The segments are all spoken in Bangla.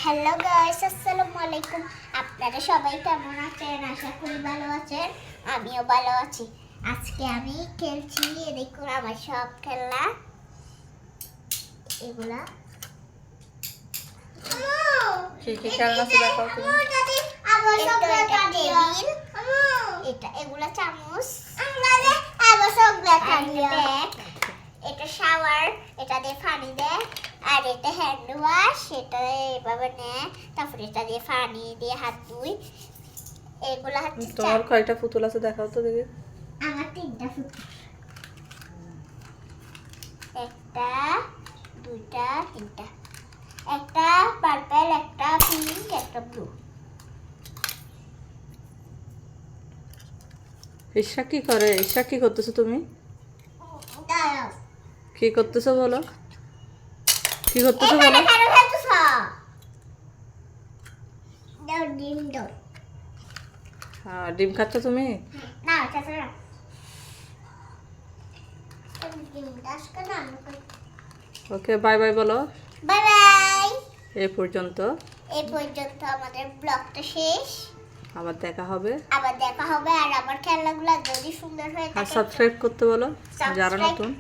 হ্যালো গাইস, আসসালামু আলাইকুম। আপনারা সবাই কেমন আছেন? আশা করি ভালো আছেন। আমিও ভালো আছি। আজকে আমি খেলছি, দেখুন আমার সব খেলনা এগুলা। কি কি খেলনা আছে দেখাও তুমি। এটা এগুলা চামচ, এটা শাওয়ার, এটা দিয়ে পানি দেয়। আর এটা হ্যান্ড ওয়াশ, এটা এভাবে নেয়, তারপরে এটা দিয়ে পানি দিয়ে হাত ধুই। এগুলা হচ্ছে তোমার কয়টা পুতুল আছে দেখাও তো দেখি। আমার 3টা পুতুল, একটা, দুইটা, তিনটা। একটা পার্পল, একটা পিঙ্ক, একটা ব্লু। ঈশা কি করে? ঈশা কি করতেছো তুমি? দাঁড়াও, কি করতেছো বলো? কি করতেছো বলো? কেন ফেলতেছ? দাও, ডিম দাও। হ্যাঁ, ডিম খাচ্ছ তুমি? না, চাচা না। ডিমটা আজকে রান্না করি। ওকে, বাই বাই বলো। Bye bye. এই পর্যন্ত। এই পর্যন্ত আমাদের ব্লগটা শেষ। আবার দেখা হবে। আবার দেখা হবে। আর আমার খেলাগুলো যদি সুন্দর হয়ে আর থাকে, সাবস্ক্রাইব করতে বলো যারা Subscribe- নতুন।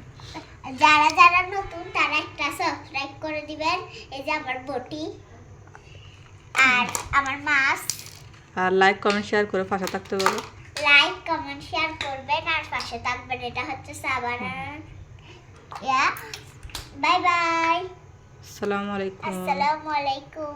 যারা নতুন তারা একটা সাবস্ক্রাইব করে দিবেন। এই যে আমার বটি আর আমার মাছ। আর লাইক কমেন্ট শেয়ার করে পাশে থাকতে বলো। লাইক কমেন্ট শেয়ার করবেন আর পাশে থাকবেন। এটা হচ্ছে সাবানা। Bye bye. আসসালামু আলাইকুম। আসসালামু আলাইকুম।